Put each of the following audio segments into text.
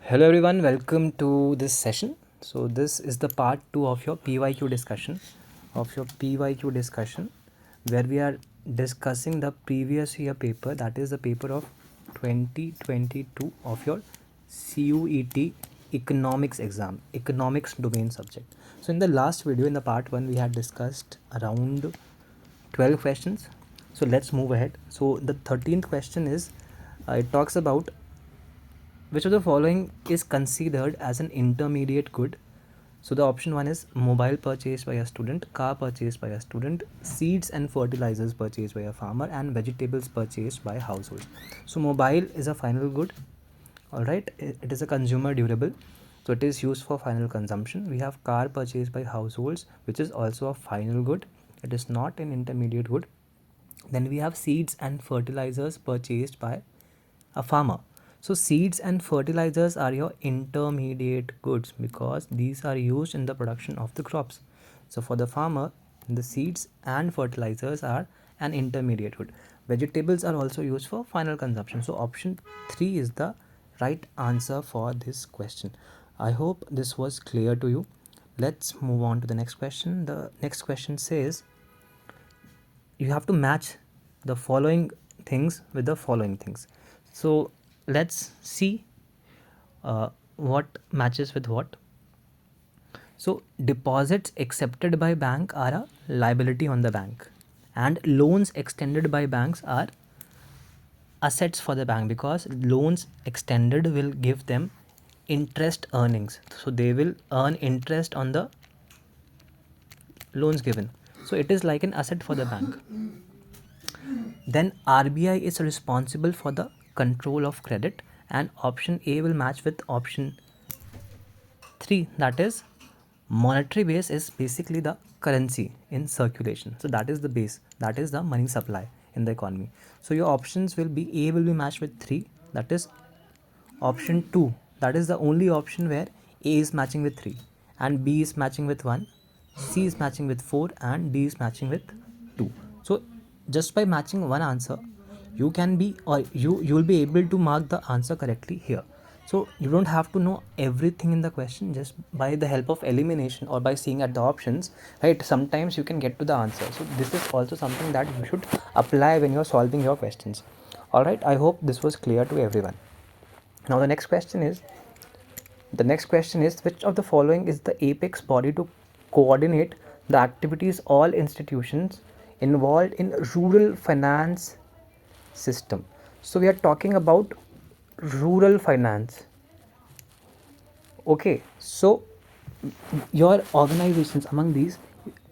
Hello everyone, welcome to this session. So this is the part 2 of your PYQ discussion where we are discussing the previous year paper, that is the paper of 2022 of your CUET economics exam, economics domain subject. So in the last video, in the part 1, we had discussed around 12 questions. So let's move ahead. So the 13th question is, it talks about which of the following is considered as an intermediate good? So the option 1 is mobile purchased by a student, car purchased by a student, seeds and fertilizers purchased by a farmer, and vegetables purchased by household. So mobile is a final good. All right, it is a consumer durable, so it is used for final consumption. We have car purchased by households, which is also a final good. It is not an intermediate good. Then we have seeds and fertilizers purchased by a farmer. So seeds and fertilizers are your intermediate goods because these are used in the production of the crops. So for the farmer, the seeds and fertilizers are an intermediate good. Vegetables are also used for final consumption. So option 3 is the right answer for this question. I hope this was clear to you. Let's move on to the next question. The next question says you have to match the following things with the following things. So let's see what matches with what. So deposits accepted by bank are a liability on the bank, and loans extended by banks are assets for the bank because loans extended will give them interest earnings. So they will earn interest on the loans given. So it is like an asset for the bank. Then RBI is responsible for the control of credit, and option A will match with option 3, that is monetary base is basically the currency in circulation. So that is the base, that is the money supply in the economy. So your options will be A will be matched with 3, that is option 2, that is the only option where A is matching with 3 and B is matching with 1, C is matching with 4 and D is matching with 2. So just by matching one answer, you can be, or you will be able to mark the answer correctly here. So you don't have to know everything in the question. Just by the help of elimination or by seeing at the options, right, sometimes you can get to the answer. So this is also something that you should apply when you're solving your questions. All right, I hope this was clear to everyone. Now the next question is which of the following is the apex body to coordinate the activities all institutions involved in rural finance system? So we are talking about rural finance. Okay, so your organizations among these,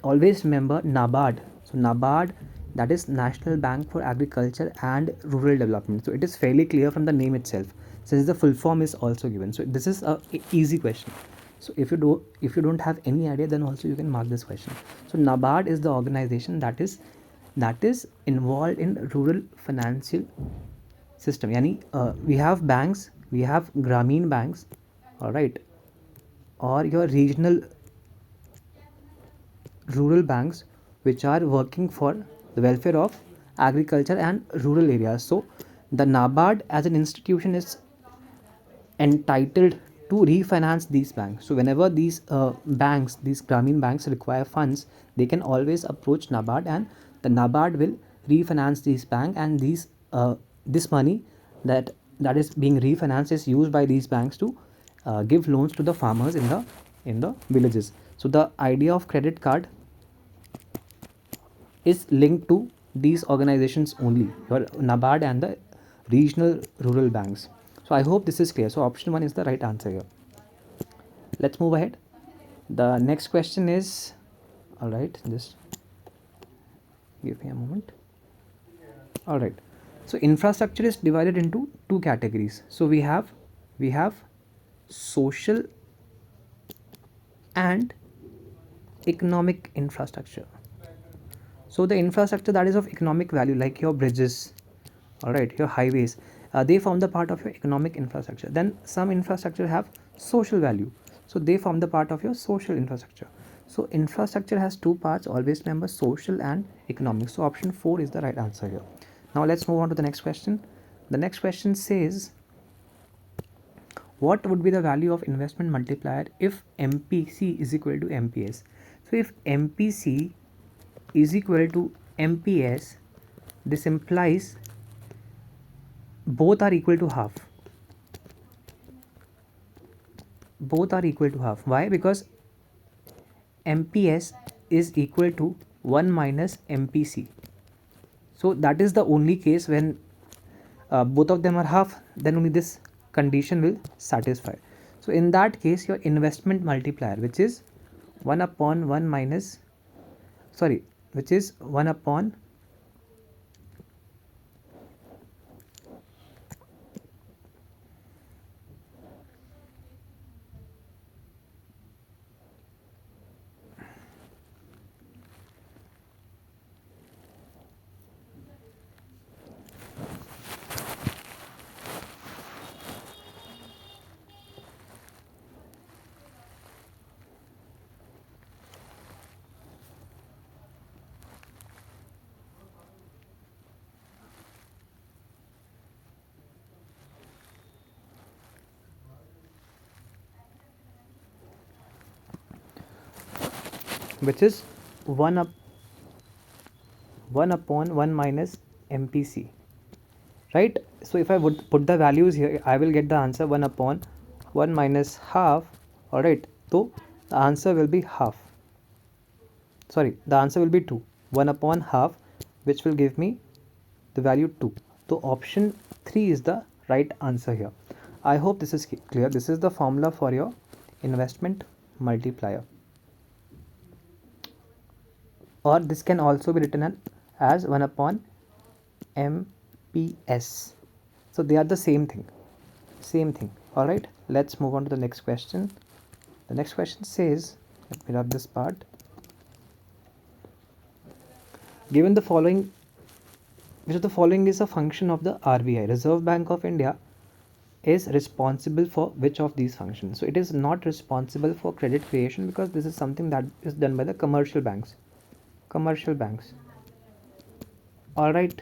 always remember NABARD. So NABARD, that is National Bank for Agriculture and Rural Development. So it is fairly clear from the name itself, since the full form is also given. So this is a easy question. So if you don't have any idea, then also you can mark this question. So NABARD is the organization that is involved in rural financial system. Yani we have banks, we have Grameen banks, all right, or your regional rural banks which are working for the welfare of agriculture and rural areas. So the NABARD as an institution is entitled to refinance these banks. So whenever these banks, these Grameen banks require funds, they can always approach NABARD, and the NABARD will refinance these banks, and this money that is being refinanced is used by these banks to give loans to the farmers in the villages. So the idea of credit card is linked to these organizations only, your NABARD and the regional rural banks. So I hope this is clear. So option 1 is the right answer here. Let's move ahead. The next question is, all right, just give me a moment. All right, so infrastructure is divided into two categories. So we have social and economic infrastructure. So the infrastructure that is of economic value, like your bridges, all right, your highways, they form the part of your economic infrastructure. Then some infrastructure have social value, so they form the part of your social infrastructure. So infrastructure has two parts, always remember, social and economic. So option 4 is the right answer here. Now let's move on to the next question. The next question says, what would be the value of investment multiplier if MPC is equal to MPS? So if MPC is equal to MPS, this implies both are equal to half. Both are equal to half. Why? Because MPS is equal to 1 minus MPC. So that is the only case when both of them are half, then only this condition will satisfy. So in that case, your investment multiplier, which is 1 upon 1 minus, sorry, which is 1 upon which is 1 upon 1 minus MPC, right? So if I would put the values here, I will get the answer 1 upon 1 minus half. All right, so the answer will be half. Sorry, the answer will be 2. 1 upon half, which will give me the value 2. So option 3 is the right answer here. I hope this is clear. This is the formula for your investment multiplier. Or this can also be written as 1 upon MPS. So they are the same thing. All right, let's move on to the next question. The next question says, let me rub this part. Given the following, which of the following is a function of the RBI, Reserve Bank of India, is responsible for which of these functions? So it is not responsible for credit creation, because this is something that is done by the commercial banks. All right,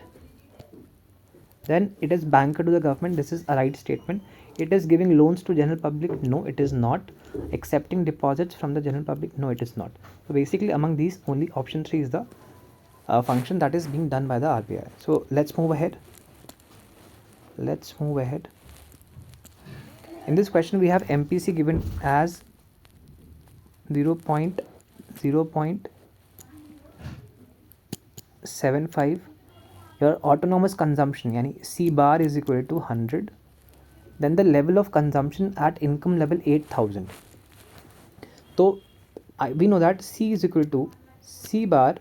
then it is banker to the government. This is a right statement. It is giving loans to general public. No, it is not. Accepting deposits from the general public. No, it is not. So basically among these, only option 3 is the function that is being done by the RBI. So let's move ahead. In this question, we have MPC given as 0.75. Your autonomous consumption, yani C bar, is equal to 100. Then the level of consumption at income level 8,000. So we know that C is equal to C bar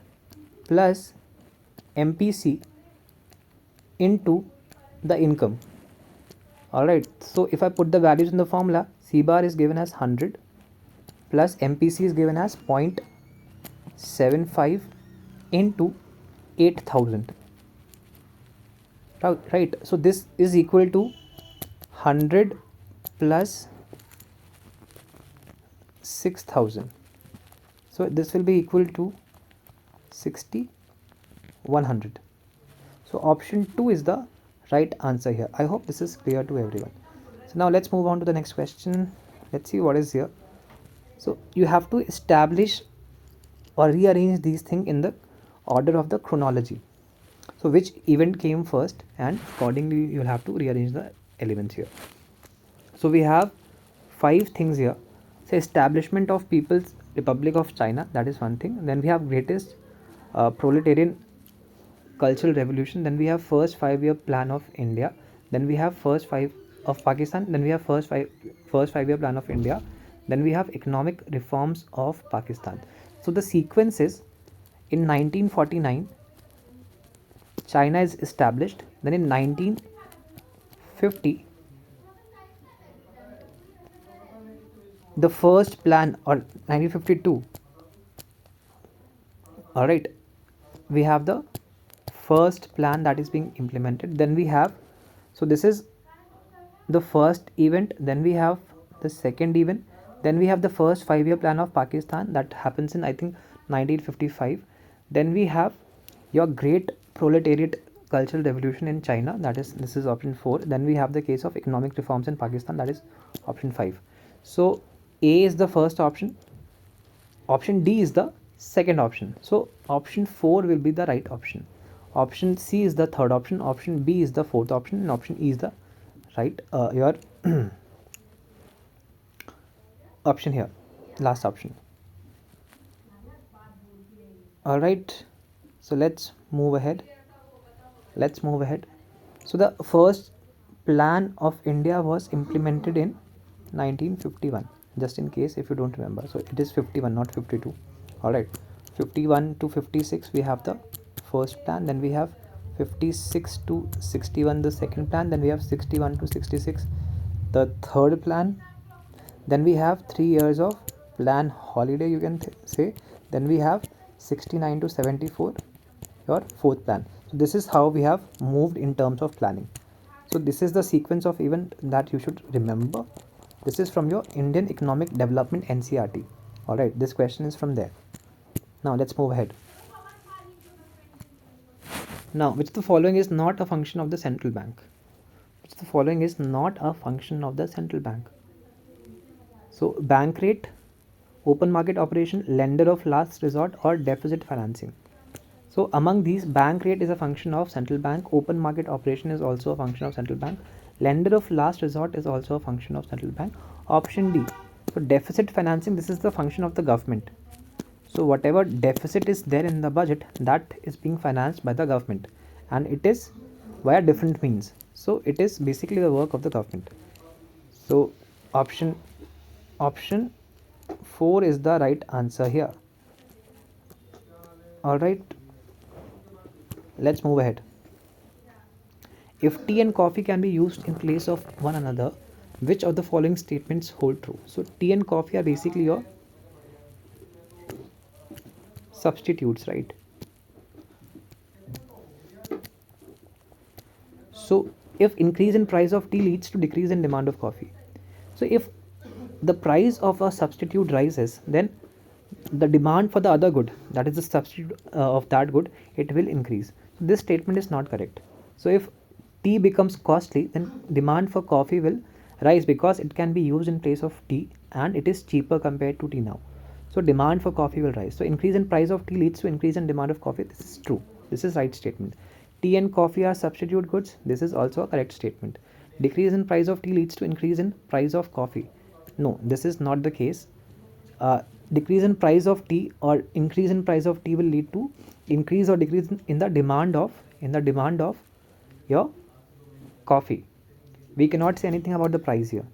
plus MPC into the income. Alright, so if I put the values in the formula, C bar is given as 100 plus MPC is given as 0.75 into 8,000. Right, so this is equal to 100 plus 6,000. So this will be equal to 6,100. So option 2 is the right answer here. I hope this is clear to everyone. So now let's move on to the next question. Let's see what is here. So you have to establish or rearrange these things in the order of the chronology. So which event came first, and accordingly you will have to rearrange the elements here. So we have 5 things here. So establishment of People's Republic of China, that is one thing. Then we have greatest proletarian cultural revolution. Then we have first 5-year plan of India. Then we have first 5 of Pakistan. Then we have first 5-year plan of India. Then we have economic reforms of Pakistan. So the sequence is, in 1949 China is established. Then in 1950 the first plan, or 1952, all right, we have the first plan that is being implemented. Then we have, so this is the first event. Then we have the second event. Then we have the first 5-year plan of Pakistan that happens in, I think, 1955. Then we have your great proletariat cultural revolution in China, that is, this is option 4. Then we have the case of economic reforms in Pakistan, that is option 5. So A is the first option, option D is the second option. So option 4 will be the right option. Option C is the third option, option B is the fourth option, and option E is the right your option here, last option. All right, so let's move ahead. So the first plan of India was implemented in 1951, just in case if you don't remember. So it is 51, not 52. All right, 51 to 56 we have the first plan, then we have 56 to 61 the second plan, then we have 61 to 66 the third plan, then we have 3 years of plan holiday, you can say, then we have 69 to 74 your fourth plan. So this is how we have moved in terms of planning. So this is the sequence of event that you should remember. This is from your Indian Economic Development NCRT. All right, this question is from there. Now let's move ahead. Now, which of the following is not a function of the central bank? Which of the following is not a function of the central bank? So bank rate, open market operation, lender of last resort, or deficit financing. So among these, bank rate is a function of central bank, open market operation is also a function of central bank, lender of last resort is also a function of central bank. Option D. So deficit financing, this is the function of the government. So whatever deficit is there in the budget, that is being financed by the government, and it is via different means. So it is basically the work of the government. So option 4 is the right answer here. All right, let's move ahead. If tea and coffee can be used in place of one another, which of the following statements hold true? So tea and coffee are basically your substitutes, right? So if increase in price of tea leads to decrease in demand of coffee, so if the price of a substitute rises, then the demand for the other good, that is the substitute of that good, it will increase. So this statement is not correct. So if tea becomes costly, then demand for coffee will rise because it can be used in place of tea and it is cheaper compared to tea now. So demand for coffee will rise. So increase in price of tea leads to increase in demand of coffee. This is true. This is right statement. Tea and coffee are substitute goods. This is also a correct statement. Decrease in price of tea leads to increase in price of coffee. No, this is not the case. Decrease in price of tea or increase in price of tea will lead to increase or decrease in the demand of your coffee. We cannot say anything about the price here.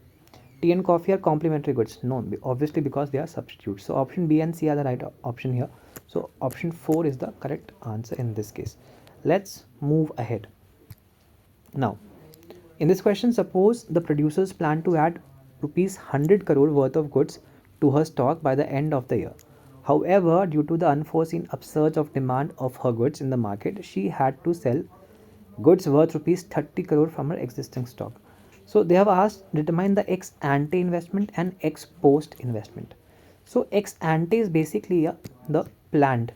Tea and coffee are complementary goods. No, obviously because they are substitutes. So option B and C are the right option here. So option 4 is the correct answer in this case. Let's move ahead. Now, in this question, suppose the producers plan to add rupees 100 crore worth of goods to her stock by the end of the year. However, due to the unforeseen upsurge of demand of her goods in the market, she had to sell goods worth rupees 30 crore from her existing stock. So they have asked determine the ex ante investment and ex post investment. So ex ante is basically the planned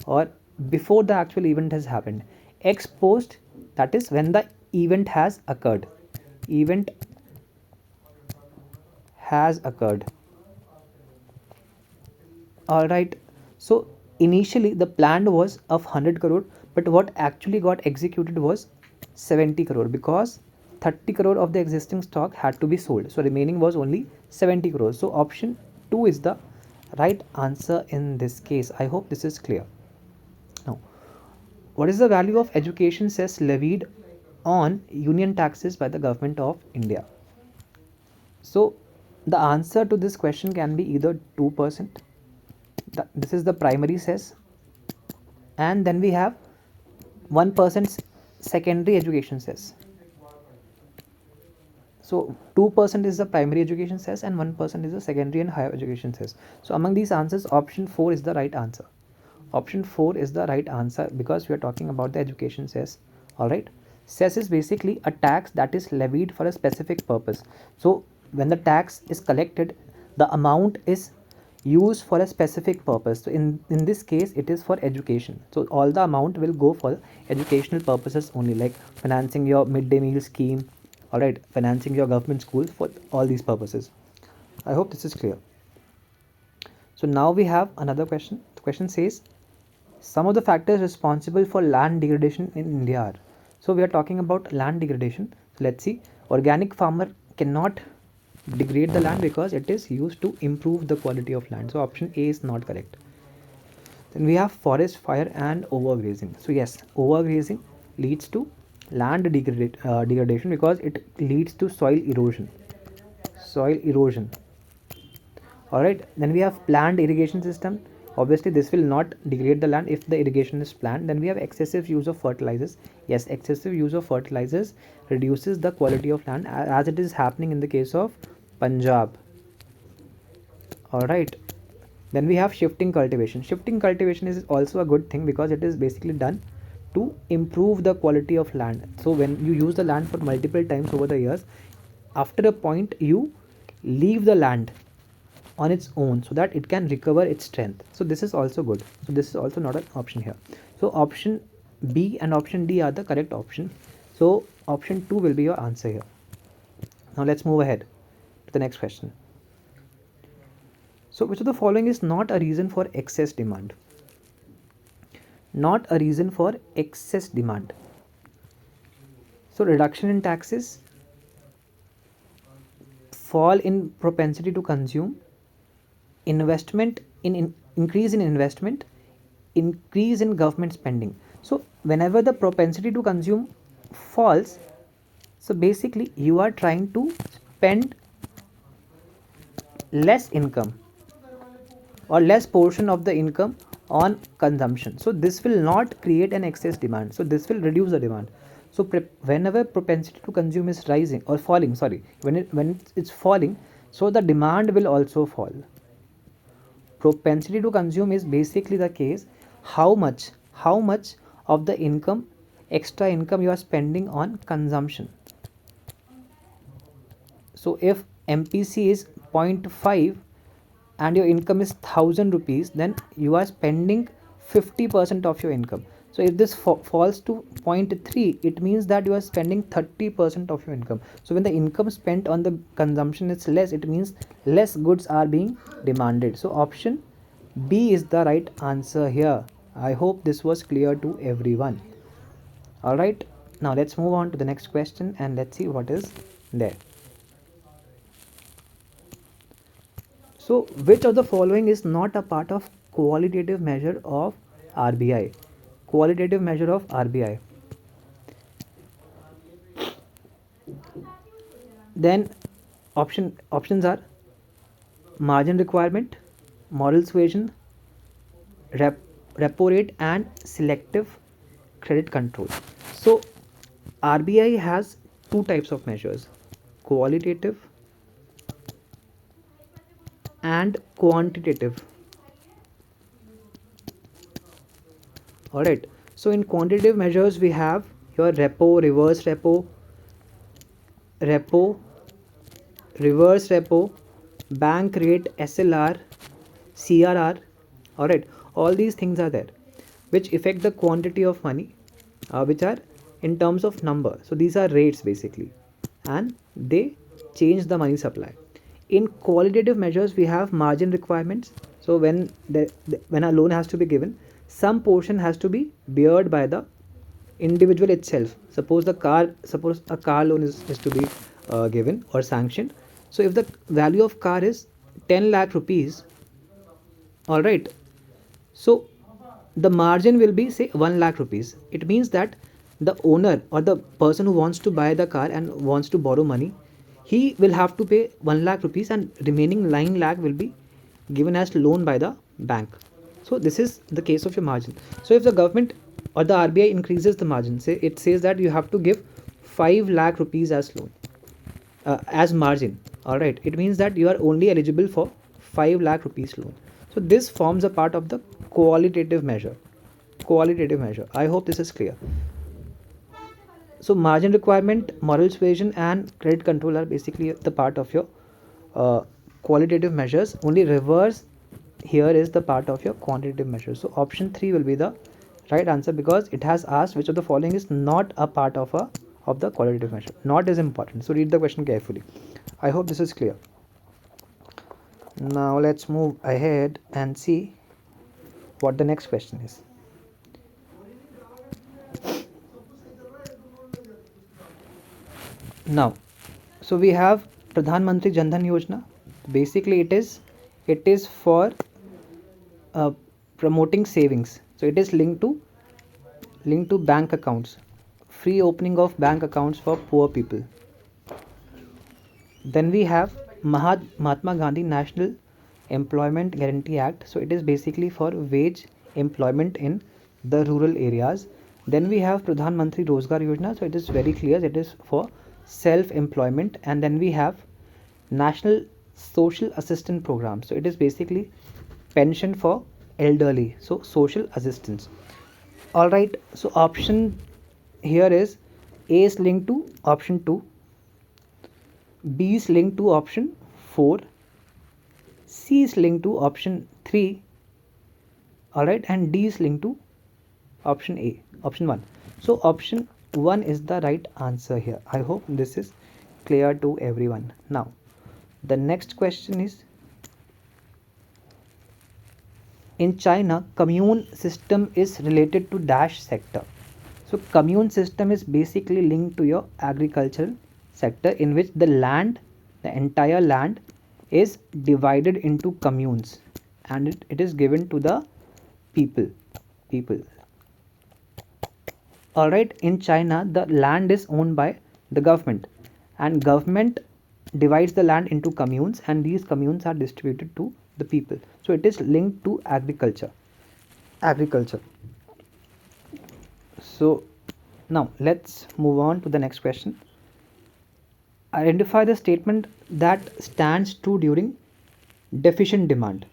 or before the actual event has happened. Ex post, that is when the event has occurred. Event has occurred. All right. So initially the plan was of 100 crore, but what actually got executed was 70 crore because 30 crore of the existing stock had to be sold. So remaining was only 70 crore. So option 2 is the right answer in this case. I hope this is clear. Now, what is the value of education cess levied on union taxes by the government of India? So the answer to this question can be either 2%. This is the primary cess, and then we have 1% secondary education cess. So 2% is the primary education cess and 1% is the secondary and higher education cess. So among these answers, option 4 is the right answer. Option 4 is the right answer because we are talking about the education cess. Alright, cess is basically a tax that is levied for a specific purpose. So when the tax is collected, the amount is used for a specific purpose. So in this case it is for education, so all the amount will go for educational purposes only, like financing your midday meal scheme, all right, financing your government schools, for all these purposes. I hope this is clear. So now we have another question. The question says, some of the factors responsible for land degradation in India are. So we are talking about land degradation. So let's see. Organic farmer cannot degrade the land because it is used to improve the quality of land. So option A is not correct. Then we have forest fire and overgrazing. So yes, overgrazing leads to land degradation because it leads to soil erosion. Soil erosion. Alright, then we have planned irrigation system. Obviously this will not degrade the land if the irrigation is planned. Then we have excessive use of fertilizers. Yes, excessive use of fertilizers reduces the quality of land, as it is happening in the case of Punjab. Alright, then we have shifting cultivation. Shifting cultivation is also a good thing because it is basically done to improve the quality of land. So when you use the land for multiple times over the years, after a point you leave the land on its own so that it can recover its strength. So this is also good. So this is also not an option here. So option B and option D are the correct option. So option 2 will be your answer here. Now let's move ahead to the next question. So which of the following is not a reason for excess demand? Not a reason for excess demand. So reduction in taxes, fall in propensity to consume, investment in increase in investment, increase in government spending. So whenever the propensity to consume falls, so basically you are trying to spend less income or less portion of the income on consumption. So this will not create an excess demand, so this will reduce the demand. So whenever propensity to consume is rising or falling, sorry, when it's falling, so the demand will also fall. Propensity to consume is basically the case how much of the income, extra income, you are spending on consumption. So if MPC is 0.5 and your income is 1000 rupees, then you are spending 50% of your income. So if this falls to 0.3, it means that you are spending 30% of your income. So when the income spent on the consumption is less, it means less goods are being demanded. So option B is the right answer here. I hope this was clear to everyone. Alright, now let's move on to the next question and let's see what is there. So which of the following is not a part of qualitative measure of RBI? Qualitative measure of RBI. Then options are margin requirement, moral suasion, repo rate and selective credit control. So RBI has two types of measures, qualitative and quantitative. Alright, so in quantitative measures we have your repo, reverse repo, reverse repo, bank rate, SLR, CRR. Alright, all these things are there which affect the quantity of money, which are in terms of number. So these are rates basically, and they change the money supply. In qualitative measures we have margin requirements. So when a loan has to be given, some portion has to be beared by the individual itself. Suppose a car loan is to be given or sanctioned. So if the value of car is 10 lakh rupees, all right, so the margin will be say 1 lakh rupees. It means that the owner or the person who wants to buy the car and wants to borrow money, he will have to pay 1 lakh rupees and remaining 9 lakh will be given as loan by the bank. So this is the case of your margin. So if the government or the RBI increases the margin, say it says that you have to give 5 lakh rupees as loan, as margin, all right, it means that you are only eligible for 5 lakh rupees loan. So this forms a part of the qualitative measure. I hope this is clear. So margin requirement, moral suasion and credit control are basically the part of your qualitative measures. Only reverse here is the part of your quantitative measure. So option 3 will be the right answer, because it has asked which of the following is not a part of the qualitative measure. Not is important, so read the question carefully. I hope this is clear. Now let's move ahead and see what the next question is. Now, so we have Pradhan Mantri Jan Dhan Yojana. Basically, it is for promoting savings. So it is linked to bank accounts, free opening of bank accounts for poor people. Then we have Mahatma Gandhi National Employment Guarantee Act. So it is basically for wage employment in the rural areas. Then we have Pradhan Mantri Rozgar Yojana. So it is very clear, it is for self employment. And then we have National Social Assistance Program. So it is basically pension for elderly, so social assistance. All right, so option here is A is linked to option 2, B is linked to option 4, C is linked to option 3, all right, and D is linked to option 1. So option 1 is the right answer here. I hope this is clear to everyone. Now the next question is, in China, commune system is related to dash sector. So commune system is basically linked to your agricultural sector, in which the entire land is divided into communes, and it is given to the people. All right, in China, the land is owned by the government, and government divides the land into communes, and these communes are distributed to the people. So it is linked to agriculture. So now let's move on to the next question. Identify the statement that stands true during deficient demand.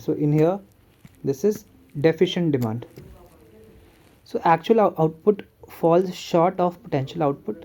So in here, this is deficient demand. So actual output falls short of potential output.